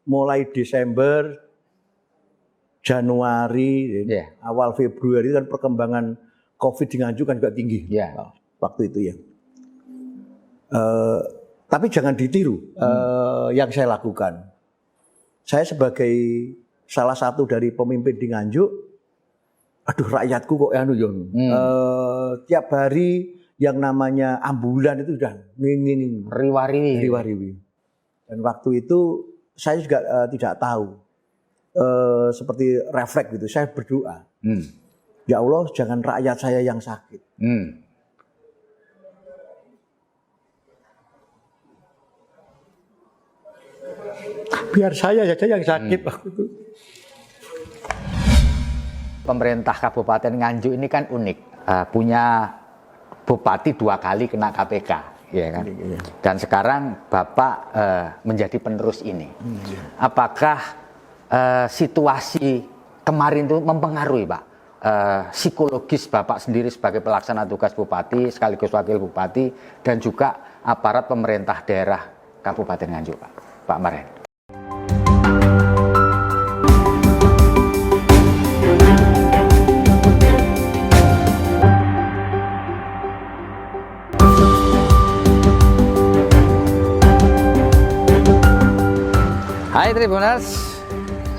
mulai Desember, Januari, awal Februari kan perkembangan COVID di Nganjuk kan juga tinggi waktu itu ya. Tapi jangan ditiru yang saya lakukan. Saya sebagai salah satu dari pemimpin di Nganjuk, aduh rakyatku kok tiap hari yang namanya ambulan itu sudah riwariwi. Dan waktu itu saya juga tidak tahu, seperti refleks gitu. Saya berdoa, ya Allah jangan rakyat saya yang sakit. Biar saya saja yang sakit waktu itu. Pemerintah Kabupaten Nganjuk ini kan unik, punya bupati 2 kali kena KPK, ya kan? Dan sekarang Bapak menjadi penerus ini. Apakah situasi kemarin itu mempengaruhi, Pak, psikologis Bapak sendiri sebagai pelaksana tugas bupati sekaligus wakil bupati dan juga aparat pemerintah daerah Kabupaten Nganjuk, Pak Marhen? Hai Tribuners,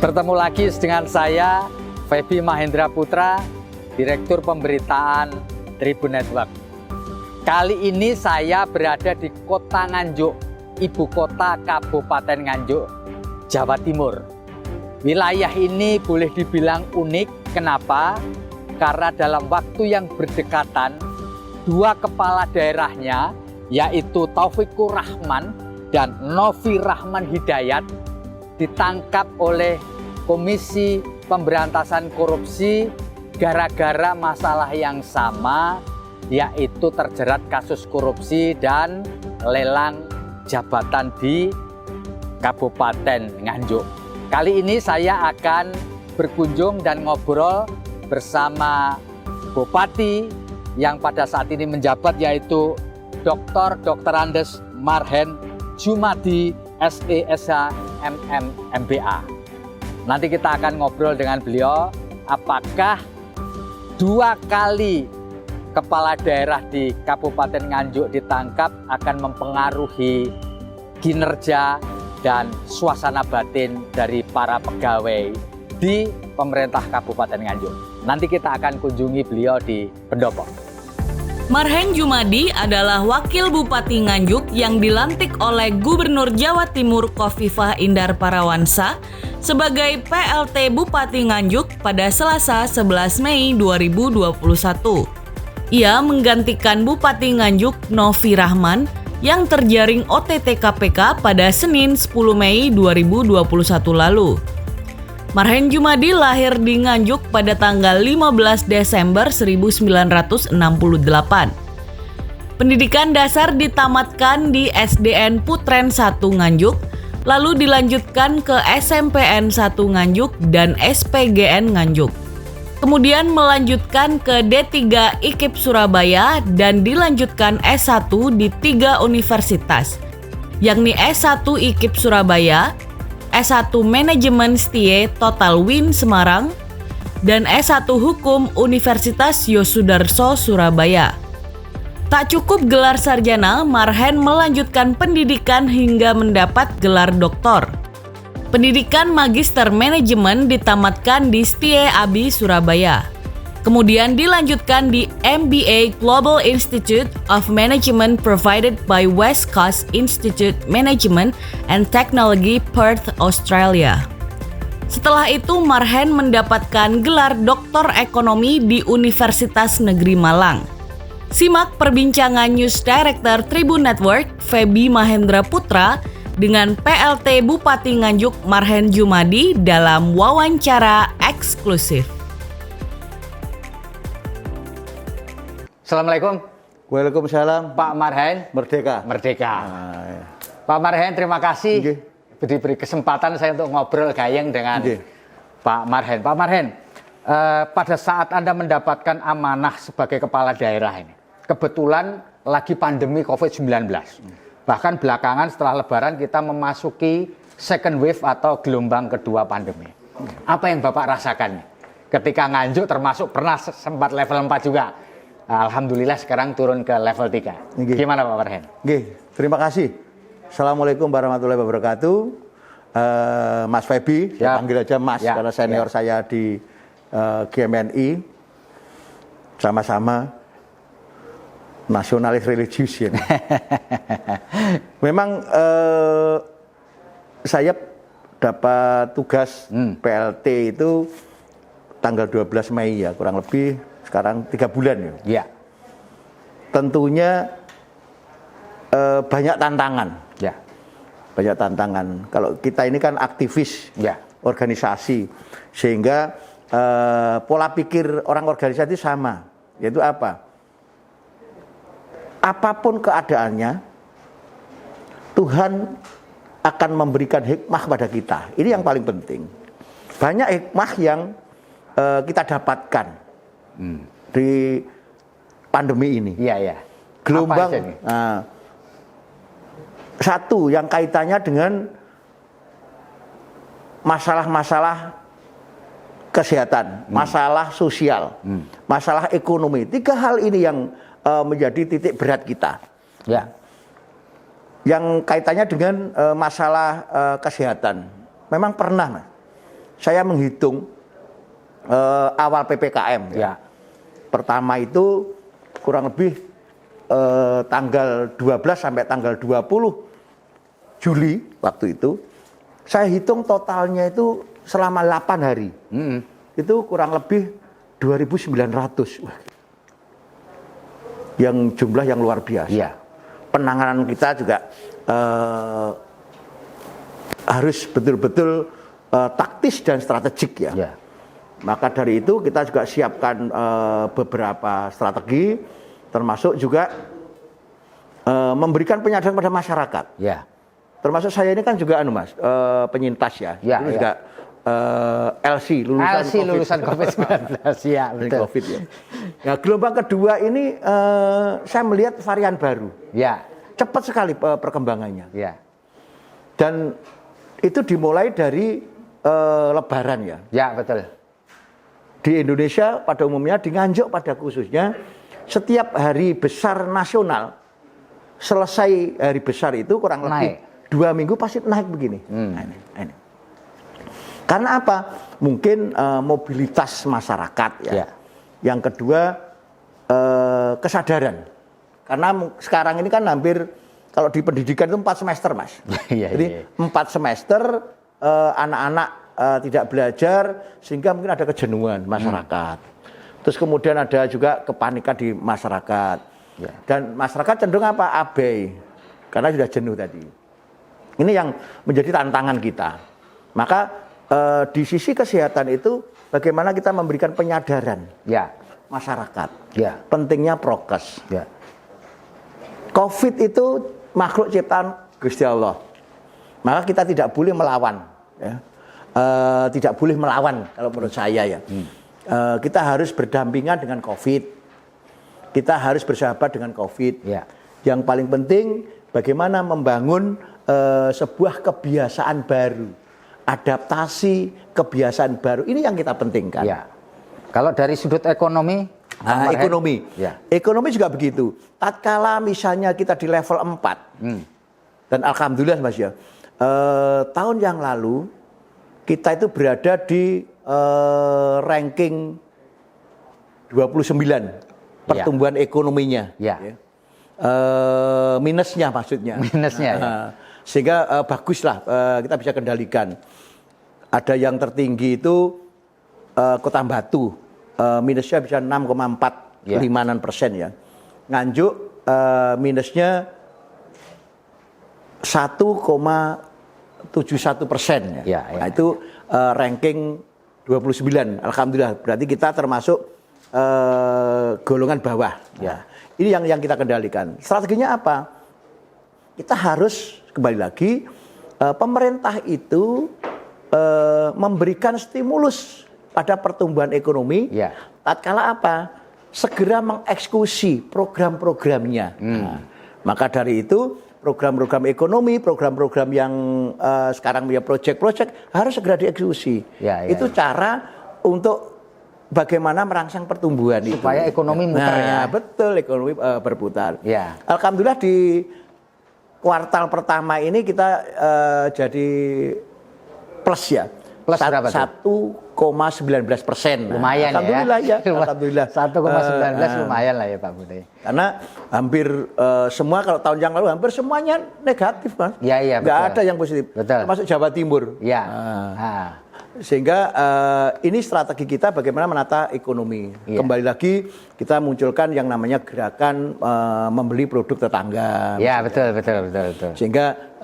bertemu lagi dengan saya Feby Mahendra Putra, Direktur Pemberitaan Tribun Network. Kali ini saya berada di Kota Nganjuk, Ibu Kota Kabupaten Nganjuk, Jawa Timur. Wilayah ini boleh dibilang unik. Kenapa? Karena dalam waktu yang berdekatan, 2 kepala daerahnya, yaitu Taufikur Rahman dan Novi Rahman Hidayat, ditangkap oleh Komisi Pemberantasan Korupsi gara-gara masalah yang sama, yaitu terjerat kasus korupsi dan lelang jabatan di Kabupaten Nganjuk. Kali ini saya akan berkunjung dan ngobrol bersama Bupati yang pada saat ini menjabat, yaitu Dr. Andes Marhen Jumadi SESH MMMBA. Nanti kita akan ngobrol dengan beliau apakah 2 kali kepala daerah di Kabupaten Nganjuk ditangkap akan mempengaruhi kinerja dan suasana batin dari para pegawai di pemerintah Kabupaten Nganjuk. Nanti kita akan kunjungi beliau di pendopo. Marhen Jumadi adalah Wakil Bupati Nganjuk yang dilantik oleh Gubernur Jawa Timur Khofifah Indar Parawansa sebagai PLT Bupati Nganjuk pada Selasa 11 Mei 2021. Ia menggantikan Bupati Nganjuk Novi Rahman yang terjaring OTT KPK pada Senin 10 Mei 2021 lalu. Marhen Jumadi lahir di Nganjuk pada tanggal 15 Desember 1968. Pendidikan dasar ditamatkan di SDN Putren 1 Nganjuk, lalu dilanjutkan ke SMPN 1 Nganjuk dan SPGN Nganjuk. Kemudian melanjutkan ke D3 IKIP Surabaya dan dilanjutkan S1 di 3 universitas, yakni S1 IKIP Surabaya, S1 Manajemen STIE Total Win Semarang, dan S1 Hukum Universitas Yosudarso Surabaya. Tak cukup gelar sarjana, Marhen melanjutkan pendidikan hingga mendapat gelar doktor. Pendidikan Magister Manajemen ditamatkan di STIE ABI Surabaya. Kemudian dilanjutkan di MBA Global Institute of Management provided by West Coast Institute Management and Technology, Perth, Australia. Setelah itu Marhen mendapatkan gelar Doktor Ekonomi di Universitas Negeri Malang. Simak perbincangan News Director Tribun Network Feby Mahendra Putra dengan PLT Bupati Nganjuk Marhen Jumadi dalam wawancara eksklusif. Assalamualaikum. Waalaikumsalam. Pak Marhen. Merdeka. Ya. Pak Marhen, terima kasih diberi kesempatan saya untuk ngobrol gayeng dengan Pak Marhen. Pak Marhen, pada saat Anda mendapatkan amanah sebagai kepala daerah ini, kebetulan lagi pandemi COVID-19. Bahkan belakangan setelah Lebaran kita memasuki second wave atau gelombang kedua pandemi. Apa yang Bapak rasakan ketika Nganjuk termasuk pernah sempat level 4 juga? Alhamdulillah sekarang turun ke level 3. Gimana Pak Marhen? Terima kasih. Assalamualaikum warahmatullahi wabarakatuh. Mas Febi, saya panggil aja Mas karena senior saya di GMNI. Sama-sama nasionalis religius ya. Memang saya dapat tugas PLT itu tanggal 12 Mei ya, kurang lebih sekarang 3 bulan ya. Ya. Tentunya banyak tantangan. Ya. Banyak tantangan. Kalau kita ini kan aktivis organisasi, sehingga pola pikir orang organisasi sama, yaitu apa? Apapun keadaannya, Tuhan akan memberikan hikmah pada kita. Ini yang paling penting. Banyak hikmah yang kita dapatkan di pandemi ini. Iya, iya. Gelombang satu yang kaitannya dengan masalah-masalah kesehatan, masalah sosial, masalah ekonomi. 3 hal ini yang menjadi titik berat kita. Ya. Yang kaitannya dengan masalah kesehatan. Memang pernah, Mas, saya menghitung awal PPKM. Ya. Pertama itu kurang lebih tanggal 12 sampai tanggal 20 Juli waktu itu. Saya hitung totalnya itu selama 8 hari. Itu kurang lebih 2.900. Yang jumlah yang luar biasa. Ya. Penanganan kita juga harus betul-betul taktis dan strategik ya. Ya. Maka dari itu kita juga siapkan beberapa strategi, termasuk juga memberikan penyadaran pada masyarakat. Ya. Termasuk saya ini kan juga Mas, penyintas ya. Ya, itu juga LC lulusan COVID-19 ya, betul. COVID ya. Nah, gelombang kedua ini saya melihat varian baru. Ya. Cepat sekali perkembangannya. Ya. Dan itu dimulai dari Lebaran ya. Ya, betul. Di Indonesia pada umumnya, di Nganjuk pada khususnya, setiap hari besar nasional, selesai hari besar itu kurang lebih 2 minggu pasti naik begini. Nah, ini. Karena apa? Mungkin mobilitas masyarakat ya. Yang kedua kesadaran. Karena sekarang ini kan hampir kalau di pendidikan itu 4 semester, Mas. Jadi 4 semester anak-anak tidak belajar sehingga mungkin ada kejenuhan masyarakat. Terus kemudian ada juga kepanikan di masyarakat. Dan masyarakat cenderung apa? Abai. Karena sudah jenuh tadi. Ini yang menjadi tantangan kita. Maka di sisi kesehatan itu bagaimana kita memberikan penyadaran masyarakat. Pentingnya prokes. COVID itu makhluk ciptaan Gusti Allah. Maka kita tidak boleh melawan. Ya. Tidak boleh melawan kalau menurut saya ya. Kita harus berdampingan dengan COVID. Kita harus bersahabat dengan COVID. Yang paling penting bagaimana membangun sebuah kebiasaan baru, adaptasi kebiasaan baru. Ini yang kita pentingkan. Kalau dari sudut ekonomi, ekonomi juga begitu. Tatkala misalnya kita di level 4 dan alhamdulillah Mas ya, tahun yang lalu kita itu berada di ranking 29 pertumbuhan ekonominya. Minusnya maksudnya. Sehingga baguslah kita bisa kendalikan. Ada yang tertinggi itu Kota Batu, minusnya bisa 6,45% ya. Nganjuk minusnya 1,71% ya. Nah, itu ranking 29. Alhamdulillah. Berarti kita termasuk golongan bawah. Ini yang kita kendalikan. Strateginya apa? Kita harus kembali lagi, pemerintah itu memberikan stimulus pada pertumbuhan ekonomi. Tatkala apa? Segera mengeksekusi program-programnya. Maka dari itu program-program ekonomi, program-program yang sekarang punya proyek-proyek harus segera dieksekusi. Itu cara untuk bagaimana merangsang pertumbuhan supaya ekonomi muter ya. Betul, ekonomi berputar. Ya. Alhamdulillah di kuartal pertama ini kita jadi plus ya. Plus berapa 1,19%. Lumayan Alhamdulillah ya. Alhamdulillah. 1,19 lumayan lah ya Pak Budi. Karena hampir semua kalau tahun yang lalu hampir semuanya negatif, Mas. Iya, nggak ada yang positif. Betul. Termasuk Jawa Timur. Iya. Sehingga ini strategi kita bagaimana menata ekonomi. Iya. Kembali lagi kita munculkan yang namanya gerakan membeli produk tetangga. Iya, betul. Sehingga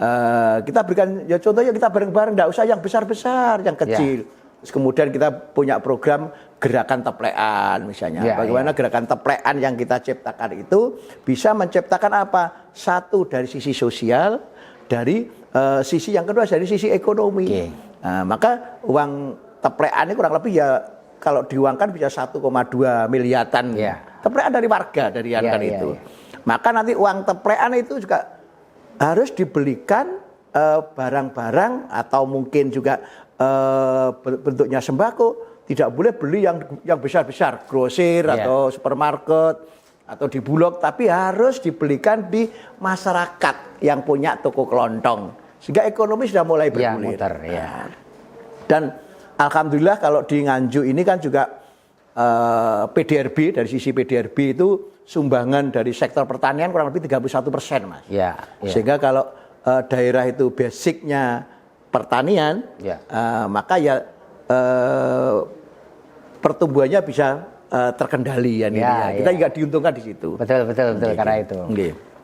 kita berikan ya contohnya kita bareng-bareng, nggak usah yang besar-besar, yang kecil. Ya. Terus kemudian kita punya program gerakan teplean misalnya. Ya, bagaimana gerakan teplean yang kita ciptakan itu bisa menciptakan apa? Satu dari sisi sosial, dari sisi yang kedua dari sisi ekonomi. Okay. Nah, maka uang teplean ini kurang lebih ya kalau diuangkan bisa 1,2 miliaran. Yeah. Teplean dari warga dari itu. Maka nanti uang teplean itu juga harus dibelikan barang-barang atau mungkin juga bentuknya sembako. Tidak boleh beli yang besar-besar, grosir atau supermarket atau di Bulog, tapi harus dibelikan di masyarakat yang punya toko kelontong. Sehingga ekonomi sudah mulai bergulir. Dan alhamdulillah kalau di Nganjuk ini kan juga PDRB, dari sisi PDRB itu sumbangan dari sektor pertanian kurang lebih 31%, Mas. Sehingga kalau daerah itu basicnya pertanian, maka ya pertumbuhannya bisa terkendali kita juga diuntungkan di situ. Betul karena itu.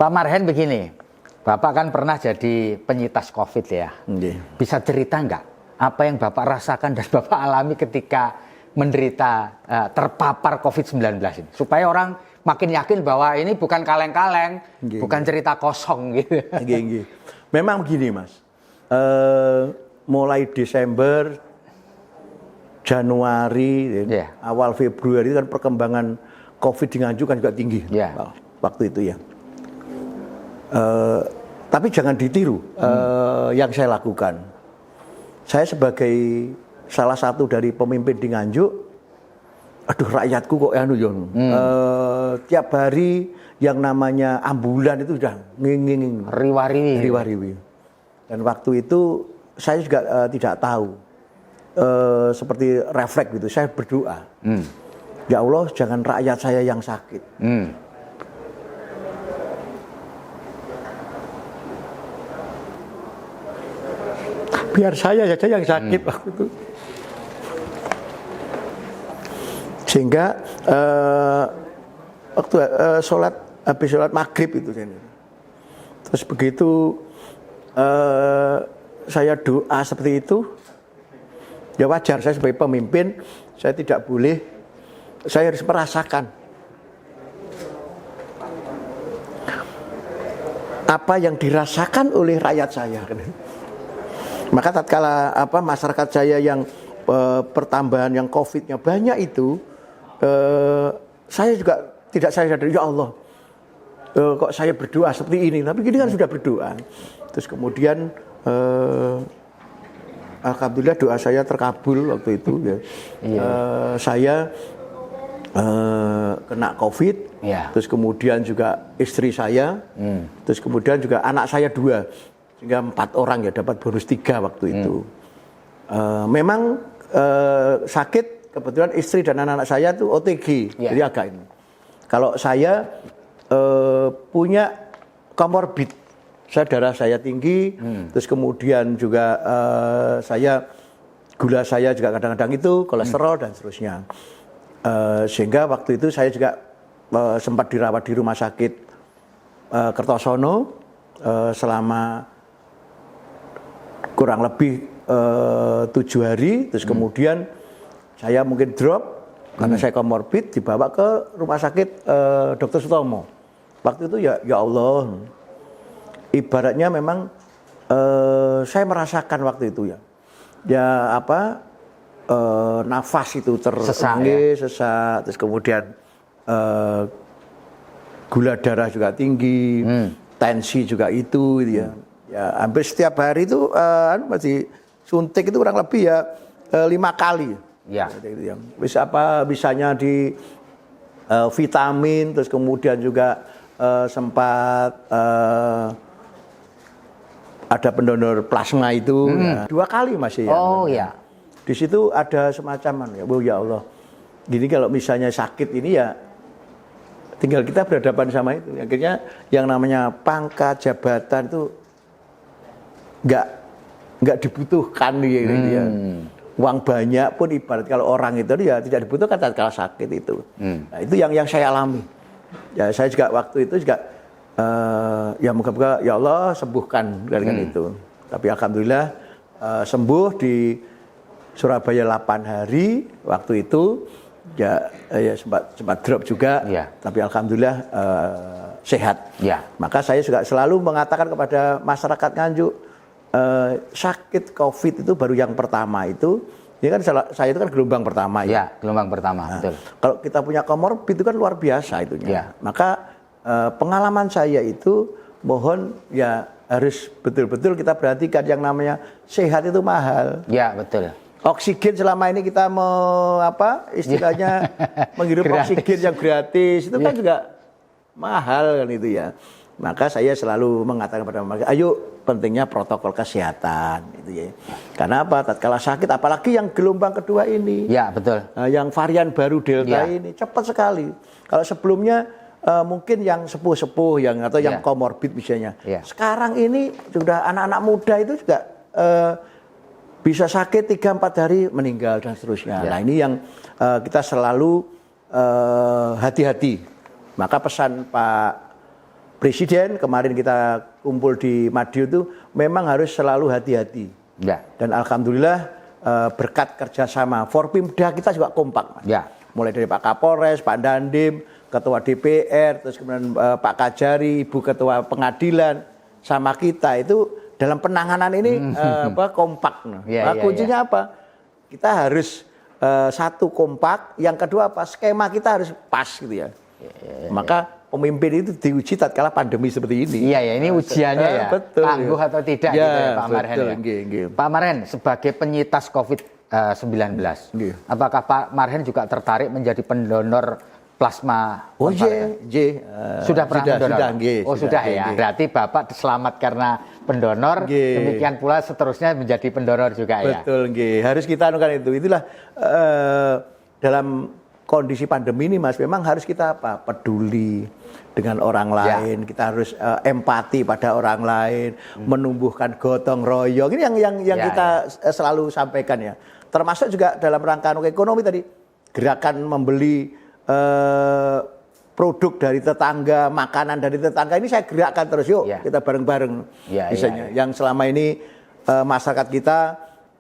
Pak Marhen begini. Bapak kan pernah jadi penyintas COVID ya. Bisa cerita nggak apa yang Bapak rasakan dan Bapak alami ketika menderita terpapar COVID-19 ini? Supaya orang makin yakin bahwa ini bukan kaleng-kaleng, bukan cerita kosong gitu. Memang begini, Mas. Mulai Desember, Januari, awal Februari kan perkembangan COVID di Nganjuk kan juga tinggi. Waktu itu ya. Tapi jangan ditiru yang saya lakukan. Saya sebagai salah satu dari pemimpin di Nganjuk, aduh rakyatku kok tiap hari yang namanya ambulan itu sudah nging riwa-riwi. Dan waktu itu saya juga tidak tahu seperti refleks gitu. Saya berdoa, ya Allah jangan rakyat saya yang sakit. Biar saya saja yang sakit waktu itu. Sehingga waktu habis sholat maghrib itu, terus begitu saya doa seperti itu, ya wajar saya sebagai pemimpin, saya tidak boleh, saya harus merasakan apa yang dirasakan oleh rakyat saya. Maka tatkala masyarakat saya yang pertambahan yang COVID-nya banyak itu, saya juga tidak saya sadar, ya Allah, kok saya berdoa seperti ini, tapi gini kan sudah berdoa. Terus kemudian alhamdulillah doa saya terkabul waktu itu ya. Saya kena COVID, terus kemudian juga istri saya, terus kemudian juga anak saya 2. Sehingga 4 orang ya dapat bonus 3 waktu itu. Memang sakit, kebetulan istri dan anak-anak saya itu OTG, jadi agak ini. Kalau saya punya komorbid, darah saya tinggi, terus kemudian juga gula saya juga kadang-kadang itu, kolesterol dan seterusnya. Sehingga waktu itu saya juga sempat dirawat di rumah sakit Kertosono selama kurang lebih 7 hari, terus kemudian saya mungkin drop karena saya komorbid, dibawa ke rumah sakit Dr. Sutomo. Waktu itu ya Allah, ibaratnya memang saya merasakan waktu itu nafas itu sesak, terus kemudian gula darah juga tinggi, tensi juga itu gitu ya. Ya hampir setiap hari itu masih suntik itu kurang lebih ya 5 kali. Ya. Gitu ya. Bisanya di vitamin, terus kemudian juga sempat ada pendonor plasma itu ya. 2 kali masih ya. Oh ya. Di situ ada semacam ya Allah. Gini kalau misalnya sakit ini ya tinggal kita berhadapan sama itu. Akhirnya yang namanya pangkat, jabatan itu nggak dibutuhkan gitu ya. Uang banyak pun ibarat kalau orang itu ya tidak dibutuhkan kalau sakit itu. Nah, itu yang saya alami. Ya saya juga waktu itu juga ya moga-moga ya Allah sembuhkan dengan itu. Tapi alhamdulillah sembuh di Surabaya 8 hari waktu itu. Ya sempat drop juga, tapi alhamdulillah sehat. Maka saya juga selalu mengatakan kepada masyarakat Nganjuk, sakit COVID itu baru yang pertama itu, ini kan saya itu kan gelombang pertama ya. Gelombang pertama, betul. Kalau kita punya komorbid itu kan luar biasa itunya. Maka pengalaman saya itu mohon ya harus betul-betul kita perhatikan yang namanya sehat itu mahal. Ya, betul. Oksigen selama ini kita istilahnya menghirup oksigen yang gratis itu kan juga mahal kan itu ya. Maka saya selalu mengatakan kepada mereka, ayo pentingnya protokol kesehatan itu ya. Karena apa? Tatkala sakit apalagi yang gelombang kedua ini. Ya, betul. Yang varian baru Delta ini cepat sekali. Kalau sebelumnya mungkin yang sepuh-sepuh atau yang komorbid misalnya. Sekarang ini sudah anak-anak muda itu juga bisa sakit 3-4 hari meninggal dan seterusnya. Nah ini yang kita selalu hati-hati. Maka pesan Pak Presiden kemarin kita kumpul di Madiun itu memang harus selalu hati-hati. Dan alhamdulillah berkat kerjasama Forpimda kita juga kompak. Mulai dari Pak Kapolres, Pak Dandim, Ketua DPR, terus kemudian Pak Kajari, Ibu Ketua Pengadilan, sama kita itu dalam penanganan ini kompak. Kuncinya apa? Kita harus satu kompak, yang kedua apa? Skema kita harus pas gitu ya. Maka pemimpin itu diuji tatkala pandemi seperti ini. Ini ujiannya ya. Betul. Tangguh atau tidak gitu ya Pak Marhen. Pak Marhen sebagai penyintas COVID-19, apakah Pak Marhen juga tertarik menjadi pendonor plasma? Sudah pernah mendonor? Sudah ya. Berarti Bapak selamat karena pendonor, demikian pula seterusnya menjadi pendonor juga ya. Betul, harus kita anukan itu. Itulah dalam kondisi pandemi ini Mas, memang harus kita peduli dengan orang lain. Kita harus empati pada orang lain, menumbuhkan gotong royong. Ini yang kita selalu sampaikan ya. Termasuk juga dalam rangka ekonomi tadi, gerakan membeli produk dari tetangga, makanan dari tetangga ini saya gerakkan terus, yuk kita bareng-bareng. Misalnya yang selama ini masyarakat kita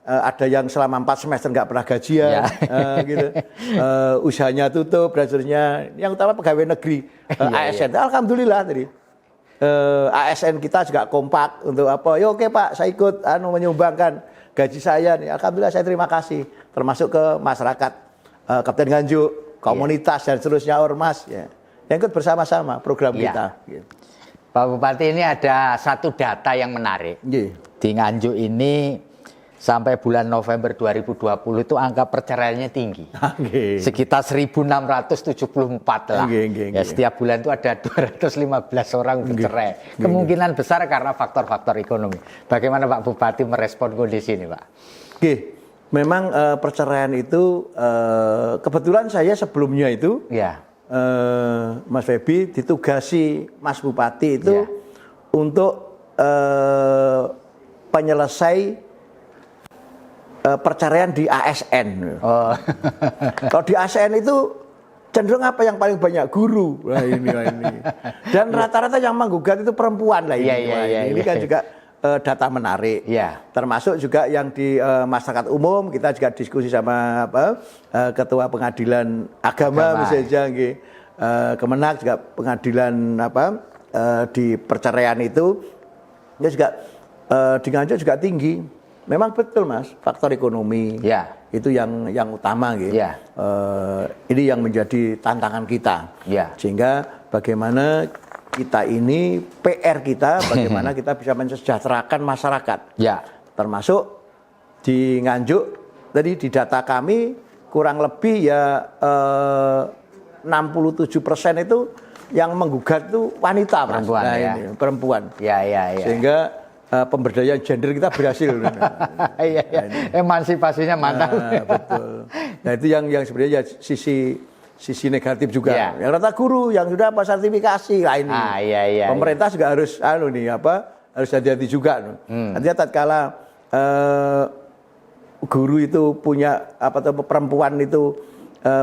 ada yang selama 4 semester nggak pernah gajian, gitu. Usahanya tutup dan seterusnya. Yang utama pegawai negeri, ASN. Alhamdulillah tadi ASN kita juga kompak untuk apa? Ya oke Pak, saya ikut menyumbangkan gaji saya nih. Alhamdulillah saya terima kasih. Termasuk ke masyarakat Kabupaten Nganjuk, komunitas dan seterusnya, ormas ya. Yang ikut bersama-sama program kita. Pak Bupati, ini ada satu data yang menarik. Di Nganjuk ini sampai bulan November 2020 itu angka perceraiannya tinggi. Sekitar 1.674 lah. Setiap bulan itu ada 215 orang bercerai. Kemungkinan besar karena faktor-faktor ekonomi. Bagaimana Pak Bupati merespon kondisi ini, Pak? Memang perceraian itu kebetulan saya sebelumnya itu Mas Febi ditugasi Mas Bupati itu untuk penyelesai perceraian di ASN. Kalau di ASN itu cenderung apa yang paling banyak? Guru. Ini. Dan rata-rata yang menggugat itu perempuan lah ini. Ini kan juga data menarik. Termasuk juga yang di masyarakat umum, kita juga diskusi sama Ketua Pengadilan Agama misalnya, Kemenak juga pengadilan di perceraian itu juga di Nganjuk juga tinggi. Memang betul Mas, faktor ekonomi itu yang utama gitu. Ini yang menjadi tantangan kita. Sehingga bagaimana kita ini PR kita bagaimana kita bisa mensejahterakan masyarakat. Ya. Termasuk di Nganjuk tadi di data kami kurang lebih ya 67% itu yang menggugat itu wanita, Mas. Perempuan, ya. Ini, perempuan. Ya. Sehingga pemberdayaan gender kita berhasil. Iya. Emansipasinya mantap. Betul. Nah itu yang sebenarnya ya sisi negatif juga. Ya. Yang rata guru yang sudah sertifikasi lah ini. Iya. Pemerintah juga harus harus hati-hati juga. Artinya tatkala guru itu punya perempuan itu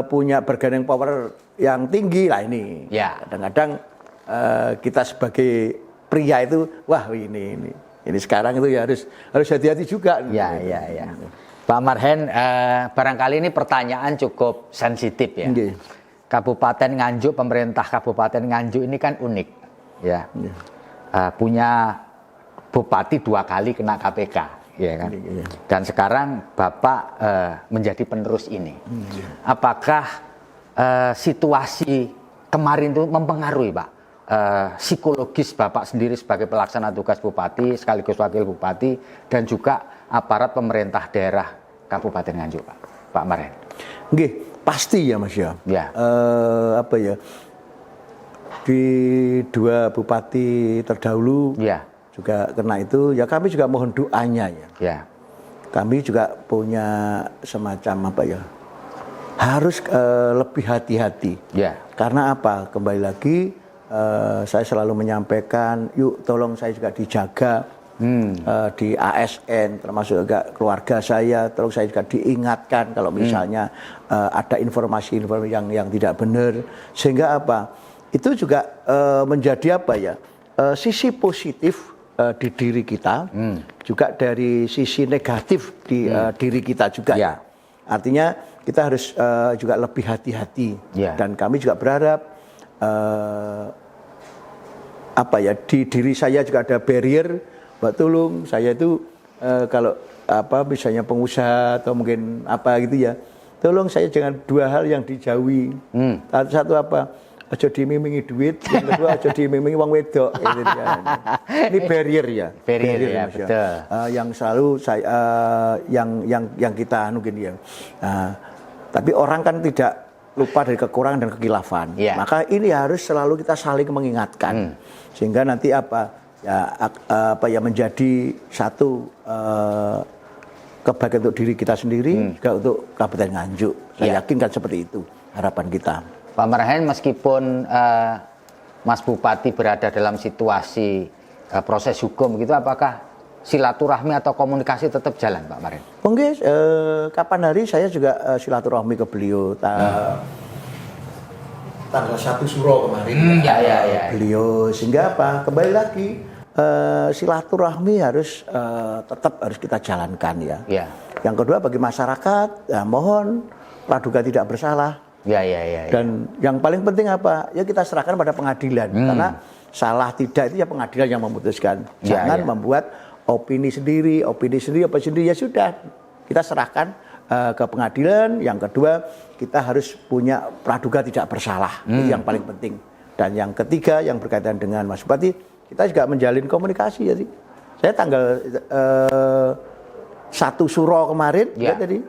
punya bargaining power yang tinggi lah ini. Ya. Kadang-kadang kita sebagai pria itu wah ini sekarang itu ya harus hati-hati juga. Ya. Pak Marhen, barangkali ini pertanyaan cukup sensitif ya. Okay. Kabupaten Nganjuk, pemerintah Kabupaten Nganjuk ini kan unik, ya. Punya bupati 2 kali kena KPK, ya kan. Dan sekarang Bapak menjadi penerus ini. Apakah situasi kemarin itu mempengaruhi, Pak? Psikologis Bapak sendiri sebagai pelaksana tugas bupati sekaligus wakil bupati dan juga aparat pemerintah daerah Kabupaten Nganjuk, Pak Marhen. Nggih, pasti ya Mas ya. Ya. Di 2 bupati terdahulu juga kena itu ya kami juga mohon doanya ya. Ya. Kami juga punya semacam harus lebih hati-hati. Ya. Karena apa? Kembali lagi saya selalu menyampaikan, yuk tolong saya juga dijaga di ASN, termasuk juga keluarga saya, tolong saya juga diingatkan kalau misalnya ada informasi-informasi yang tidak benar, sehingga apa? Itu juga menjadi sisi positif di diri kita, juga dari sisi negatif di diri kita juga. Ya. Artinya kita harus juga lebih hati-hati, dan kami juga berharap di diri saya juga ada barrier. Mbak tolong saya itu kalau misalnya pengusaha atau mungkin gitu ya, tolong saya jangan 2 hal yang dijauhi. Satu aja dimimingi duit, yang kedua aja dimimingi wong wedok. Ini barrier ya. Barrier ya, betul. Yang selalu saya yang kita mungkin ya. Tapi orang kan tidak lupa dari kekurangan dan kekilafan. Maka ini harus selalu kita saling mengingatkan. Sehingga nanti menjadi satu kebaikan untuk diri kita sendiri, juga untuk Kabupaten Nganjuk. Saya yakin kan seperti itu harapan kita. Pak Marhen, meskipun Mas Bupati berada dalam situasi proses hukum gitu, apakah silaturahmi atau komunikasi tetap jalan, Pak Marhen? Mungkin kapan hari saya juga silaturahmi ke beliau. Tanggal 1 Suro kemarin. Beliau, sehingga kembali lagi silaturahmi tetap harus kita jalankan ya. Yang kedua bagi masyarakat, mohon praduga tidak bersalah. Dan yang paling penting ya kita serahkan pada pengadilan, karena salah tidak itu ya pengadilan yang memutuskan. Jangan membuat opini sendiri ya sudah kita serahkan ke pengadilan. Yang kedua kita harus punya praduga tidak bersalah, itu yang paling penting. Dan yang ketiga yang berkaitan dengan Mas Bupati, kita juga menjalin komunikasi ya sih. Saya tanggal 1 Suro kemarin tadi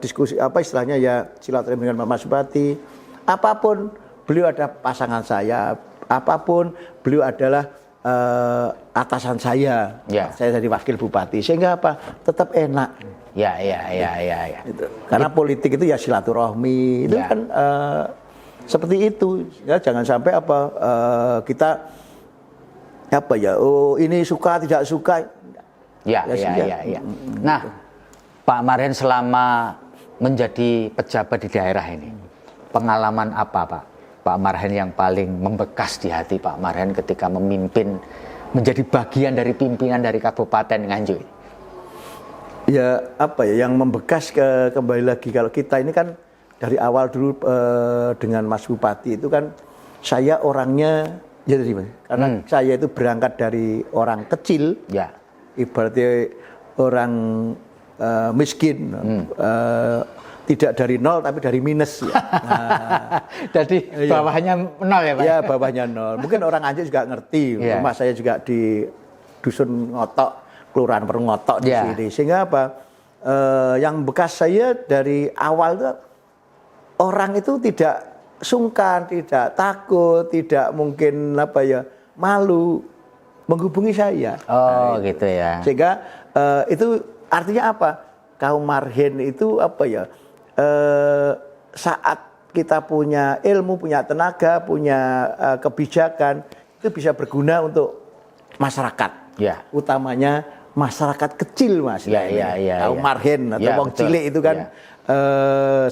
diskusi istilahnya ya silaturahmi dengan Mas Bupati. Apapun beliau ada pasangan saya, apapun beliau adalah atasan saya. Saya jadi wakil bupati, sehingga tetap enak. Gitu. Karena politik itu ya silaturahmi, itu kan seperti itu. Ya, jangan sampai kita ini suka tidak suka. Nah, Pak Marhen selama menjadi pejabat di daerah ini, pengalaman apa Pak Marhen yang paling membekas di hati Pak Marhen ketika memimpin, menjadi bagian dari pimpinan dari Kabupaten Nganjuk? Ya yang membekas kembali lagi, kalau kita ini kan dari awal dulu dengan Mas Bupati itu kan saya orangnya karena saya itu berangkat dari orang kecil, ibaratnya orang miskin, tidak dari nol tapi dari minus. Ya. Jadi bawahnya nol ya Pak? Ya bawahnya nol. Mungkin orang Nganjuk juga ngerti. Rumah saya juga di Dusun Ngotok, Kelurahan Perengotok di sini. Sehingga apa? Yang bekas saya dari awal itu orang itu tidak sungkan, tidak takut, tidak mungkin malu menghubungi saya. Oh gitu ya. Sehingga itu artinya apa? Kaum Marhen itu saat kita punya ilmu, punya tenaga, punya kebijakan, itu bisa berguna untuk masyarakat. Ya. Utamanya masyarakat kecil, Mas. Kaum Marhen atau wong cilik itu kan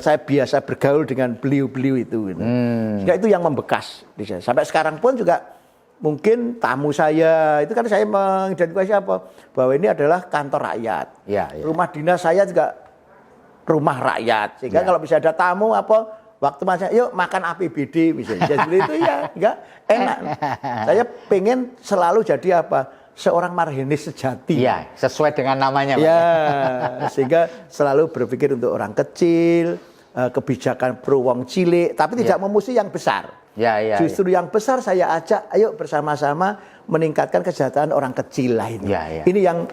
saya biasa bergaul dengan beliau-beliau itu. Sehingga itu yang membekas di saya. Sampai sekarang pun juga mungkin tamu saya itu kan saya mengidentifikasi apa? Bahwa ini adalah kantor rakyat. Rumah dinas saya juga rumah rakyat. Sehingga kalau bisa ada tamu waktu masa yuk makan APBD misalnya. Jadi itu enggak enak. Saya pengen selalu jadi seorang Marhenis sejati. Iya, sesuai dengan namanya Pak. Ya, sehingga selalu berpikir untuk orang kecil, kebijakan pro wong cilik, tapi tidak memusuhi yang besar. Justru yang besar saya ajak, ayo bersama-sama meningkatkan kesejahteraan orang kecil lain. Ini yang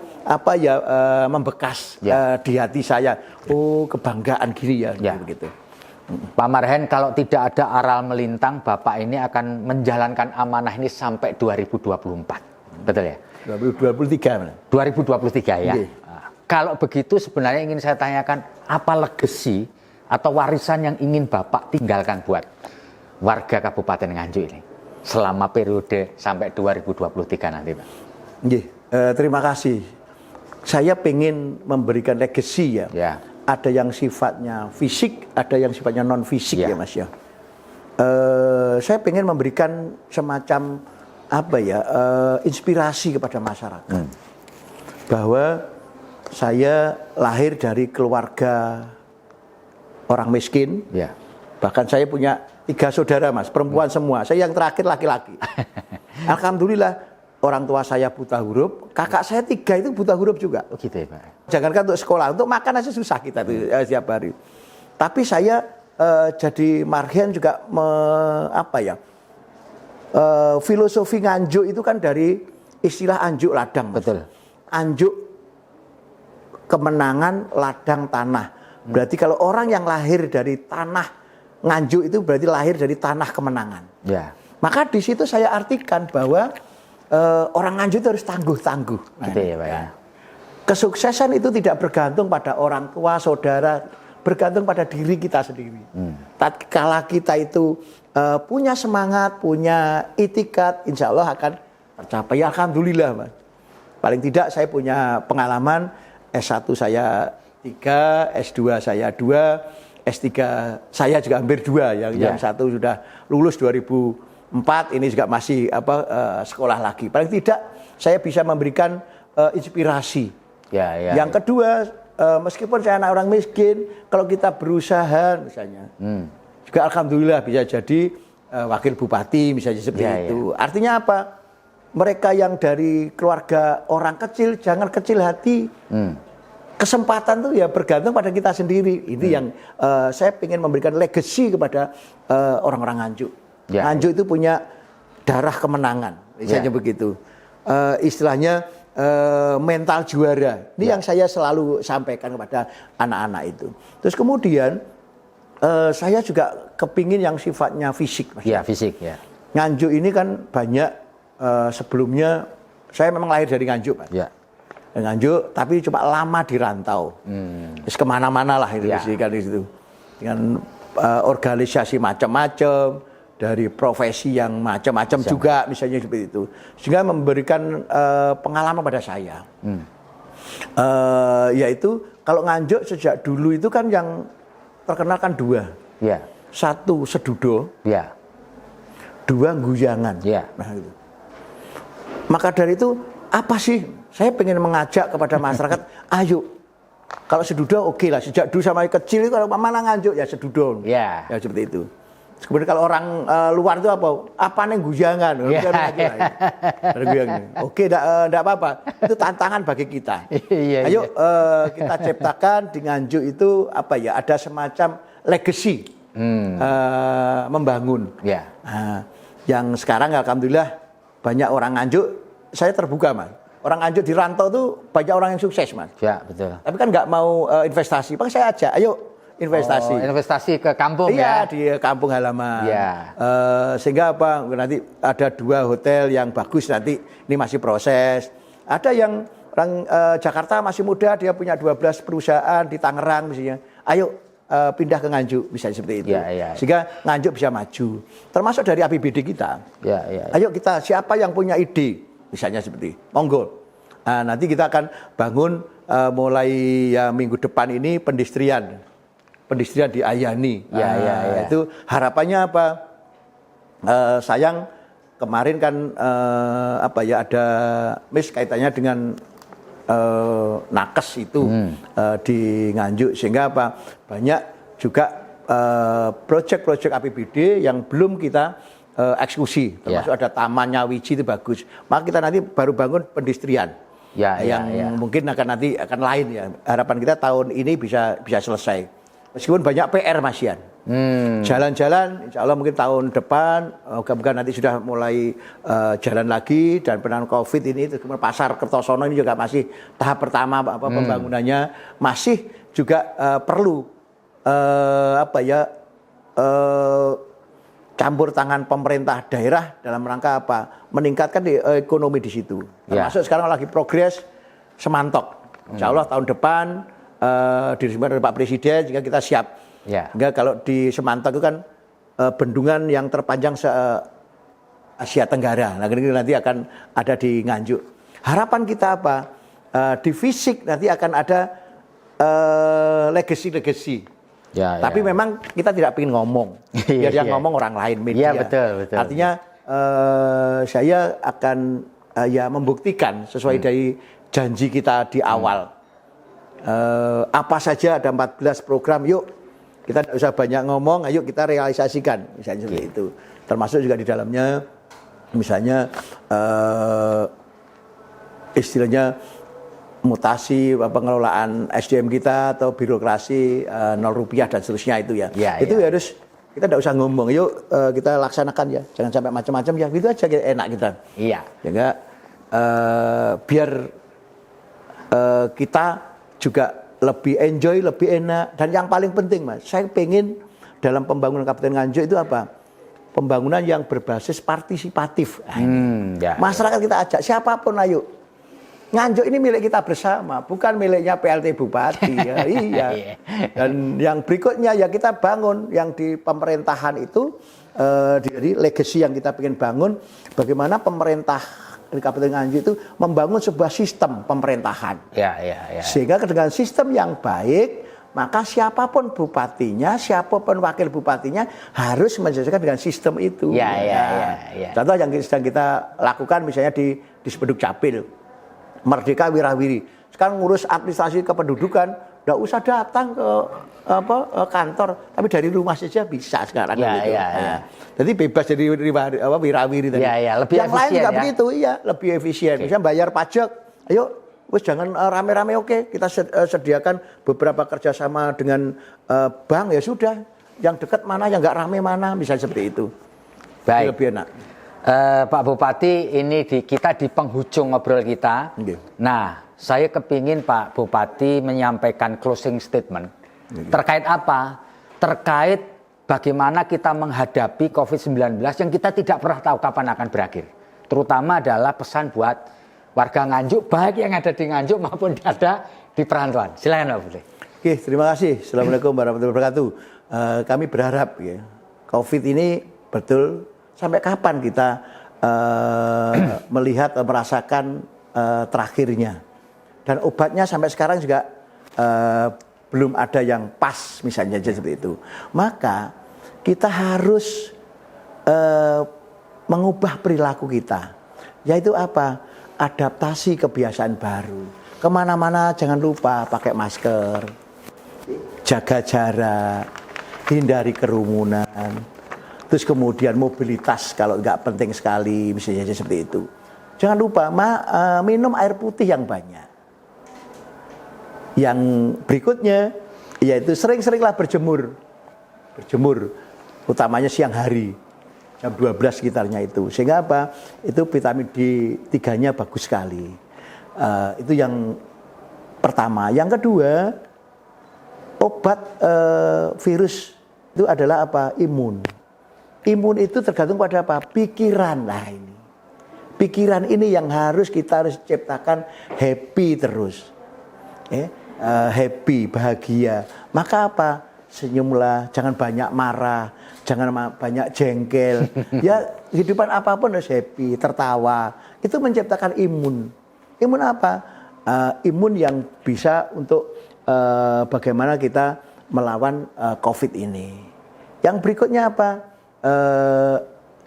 membekas di hati saya. Oh, kebanggaan gini ya. Begitu. Pak Marhen, kalau tidak ada aral melintang, Bapak ini akan menjalankan amanah ini sampai 2024. Betul ya? 2023. 2023 ya. Kalau begitu sebenarnya ingin saya tanyakan, apa legacy atau warisan yang ingin Bapak tinggalkan buat warga Kabupaten Nganjuk ini selama periode sampai 2023 nanti, Pak? Terima kasih. Saya ingin memberikan legacy ya. Ada yang sifatnya fisik, ada yang sifatnya non fisik ya Mas ya. Saya ingin memberikan semacam inspirasi kepada masyarakat. Bahwa saya lahir dari keluarga orang miskin. Bahkan saya punya 3 saudara Mas, perempuan semua. Saya yang terakhir laki-laki. Alhamdulillah orang tua saya buta huruf, kakak saya 3 itu buta huruf juga. Oh gitu ya Pak. Jangankan untuk sekolah, untuk makan aja susah kita tuh setiap hari. Tapi saya jadi Marhen juga filosofi Nganjuk itu kan dari istilah anjuk ladang. Mas. Betul. Anjuk kemenangan, ladang tanah. Berarti kalau orang yang lahir dari tanah Nganjuk itu berarti lahir dari tanah kemenangan. Maka di situ saya artikan bahwa orang Nganjuk itu harus tangguh-tangguh. Gitu ya Pak ya. Kesuksesan itu tidak bergantung pada orang tua, saudara, bergantung pada diri kita sendiri. Tatkala kita itu punya semangat, punya itikat, insya Allah akan tercapai. Ya, alhamdulillah, Mas. Paling tidak saya punya pengalaman, S1 saya 3, S2 saya 2, S3 saya juga hampir 2. Yang satu sudah lulus 2004, ini juga masih sekolah lagi. Paling tidak saya bisa memberikan inspirasi. Yang kedua, meskipun saya anak orang miskin, kalau kita berusaha misalnya, juga alhamdulillah bisa jadi wakil bupati misalnya seperti itu. Artinya apa? Mereka yang dari keluarga orang kecil, jangan kecil hati. Kesempatan tuh ya bergantung pada kita sendiri. Ini yang saya ingin memberikan legacy kepada orang-orang Nganjuk. Nganjuk itu punya darah kemenangan, misalnya begitu. Istilahnya mental juara. Ini yang saya selalu sampaikan kepada anak-anak itu. Terus kemudian saya juga kepingin yang sifatnya fisik, Mas. Fisik ya. Nganjuk ini kan banyak sebelumnya saya memang lahir dari Nganjuk, Mas. Nganjuk, tapi cuma lama di rantau. Terus kemana-mana lah itu kan di situ. Dengan organisasi macam-macam, dari profesi yang macam-macam juga misalnya seperti itu, sehingga memberikan pengalaman pada saya. Yaitu kalau Nganjuk sejak dulu itu kan yang terkenal kan 2. 1 sedudo, 2 guyangan. Nah, gitu. Maka dari itu apa sih? Saya pengen mengajak kepada masyarakat, ayo. Kalau sedudo oke lah. Sejak dulu sama kecil itu kalau mana Nganjuk ya sedudo. Ya seperti itu. Kemudian kalau orang luar itu apa nih guyangan? Oke, enggak apa-apa. Itu tantangan bagi kita. Ayo kita ciptakan di Nganjuk itu ada semacam legacy membangun. Yang sekarang alhamdulillah banyak orang Nganjuk, saya terbuka Mas. Orang Nganjuk di rantau tuh banyak orang yang sukses Mas. Ya betul. Tapi kan nggak mau investasi. Bang saya ajak, ayo investasi. Investasi ke kampung ya? Iya, di kampung halaman. Sehingga nanti ada 2 hotel yang bagus nanti, ini masih proses. Ada yang orang Jakarta masih muda, dia punya 12 perusahaan di Tangerang misalnya. Ayo pindah ke Nganjuk, bisa seperti itu. Sehingga Nganjuk bisa maju. Termasuk dari APBD kita. Ayo kita, siapa yang punya ide, misalnya seperti monggo. Nanti kita akan bangun mulai minggu depan ini pendistrian di Ayani. Itu harapannya apa? Sayang kemarin kan ada kaitannya dengan nakes itu di Nganjuk, sehingga banyak juga proyek-proyek APBD yang belum kita eksekusi, termasuk ada Taman Nyawiji itu bagus. Maka kita nanti baru bangun pendistrian yang mungkin akan lain ya. Harapan kita tahun ini bisa selesai. Meskipun banyak PR Mas Yan. Jalan-jalan, insya Allah mungkin tahun depan, moga-moga nanti sudah mulai jalan lagi, dan penanganan COVID ini, kemudian pasar Kertosono ini juga masih tahap pertama pembangunannya, masih juga perlu campur tangan pemerintah daerah dalam rangka meningkatkan ekonomi di situ. Termasuk sekarang lagi progres Semantok. Insya Allah tahun depan diresmikan oleh Pak Presiden, jika kita siap. Enggak, kalau di Semantok itu kan bendungan yang terpanjang se-Asia Tenggara. Nah, ini nanti akan ada di Nganjuk. Harapan kita di fisik nanti akan ada legacy. Tapi memang kita tidak ingin ngomong. Biar yang ngomong orang lain, media. Betul. Artinya saya akan membuktikan sesuai dari janji kita di awal. Apa saja ada 14 program, yuk kita tidak usah banyak ngomong, ayo kita realisasikan, misalnya seperti itu. Termasuk juga di dalamnya misalnya istilahnya mutasi pengelolaan SDM kita atau birokrasi 0 rupiah dan seterusnya itu ya. Itu harus kita tidak usah ngomong, yuk kita laksanakan ya, jangan sampai macam-macam ya, gitu aja enak kita. Sehingga biar kita juga lebih enjoy, lebih enak. Dan yang paling penting Mas, saya pengen dalam pembangunan Kabupaten Nganjuk itu pembangunan yang berbasis partisipatif. Masyarakat kita ajak, siapapun ayo. Nganjuk ini milik kita bersama, bukan miliknya PLT Bupati. Dan yang berikutnya ya kita bangun yang di pemerintahan itu, dari legacy yang kita ingin bangun, bagaimana pemerintah di Kabupaten Nganjuk itu membangun sebuah sistem pemerintahan. Sehingga dengan sistem yang baik, maka siapapun bupatinya, siapapun wakil bupatinya harus menyesuaikan dengan sistem itu. Contoh yang sedang kita lakukan misalnya di Spenduk Capil, Merdeka Wirawiri. Sekarang ngurus administrasi kependudukan, nggak usah datang ke kantor, tapi dari rumah saja bisa sekarang. Jadi bebas jadi wirawiri tadi. Lebih yang lain juga ya? Begitu, lebih efisien. Misalnya bayar pajak, ayo, jangan rame-rame, oke, kita sediakan beberapa kerjasama dengan bank, ya sudah. Yang dekat mana, yang nggak rame mana, bisa seperti itu. Baik. Lebih enak. Pak Bupati, ini kita di penghujung ngobrol kita. Nah, saya kepingin Pak Bupati menyampaikan closing statement. Terkait apa? Terkait bagaimana kita menghadapi COVID-19 yang kita tidak pernah tahu kapan akan berakhir. Terutama adalah pesan buat warga Nganjuk, baik yang ada di Nganjuk maupun ada di perantauan. Silakan Pak Bupati. Oke, terima kasih. Assalamualaikum warahmatullahi wabarakatuh. Kami berharap ya, COVID ini betul sampai kapan kita melihat, merasakan terakhirnya. Dan obatnya sampai sekarang juga belum ada yang pas, misalnya seperti itu. Maka kita harus mengubah perilaku kita. Yaitu apa? Adaptasi kebiasaan baru. Kemana-mana jangan lupa pakai masker, jaga jarak, hindari kerumunan. Terus kemudian mobilitas kalau nggak penting sekali, misalnya seperti itu. Jangan lupa minum air putih yang banyak. Yang berikutnya yaitu sering-seringlah berjemur. Berjemur, utamanya siang hari. Jam 12 sekitarnya itu. Sehingga apa? Itu vitamin D3-nya bagus sekali. Itu yang pertama. Yang kedua, obat virus itu adalah apa? Imun. Imun itu tergantung pada apa? Pikiran. Nah ini. Pikiran ini yang kita harus ciptakan happy terus. Happy, bahagia. Maka apa? Senyumlah, jangan banyak marah, jangan banyak jengkel. Ya, kehidupan apapun harus happy, tertawa. Itu menciptakan imun. Imun apa? Imun yang bisa untuk bagaimana kita melawan COVID ini. Yang berikutnya apa?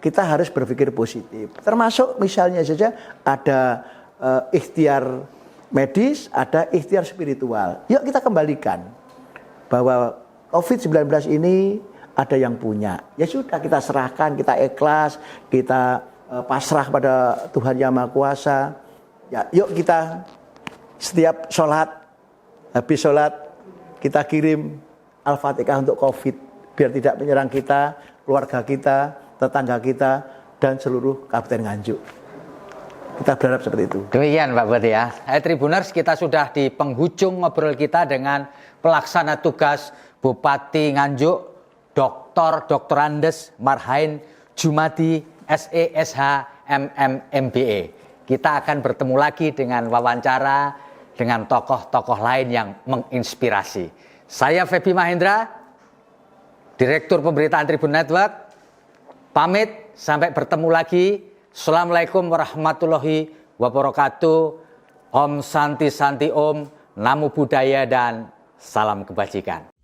Kita harus berpikir positif. Termasuk misalnya saja ada ikhtiar medis, ada ikhtiar spiritual. Yuk kita kembalikan bahwa COVID-19 ini ada yang punya. Ya sudah kita serahkan, kita ikhlas, kita pasrah pada Tuhan Yang Maha Kuasa. Ya, yuk kita setiap habis sholat kita kirim Al-Fatihah untuk COVID biar tidak menyerang kita, keluarga kita, tetangga kita, dan seluruh Kabupaten Nganjuk. Kita berharap seperti itu. Demikian Pak Budi ya. Tribuners, kita sudah di penghujung ngobrol kita dengan pelaksana tugas Bupati Nganjuk, Dr. Andes Marhain Jumadi, SESH MMMBE. Kita akan bertemu lagi dengan wawancara dengan tokoh-tokoh lain yang menginspirasi. Saya Feby Mahendra, Direktur Pemberitaan Tribun Network, pamit, sampai bertemu lagi. Assalamualaikum warahmatullahi wabarakatuh. Om Santi Santi Om, Namo Buddhaya dan salam kebajikan.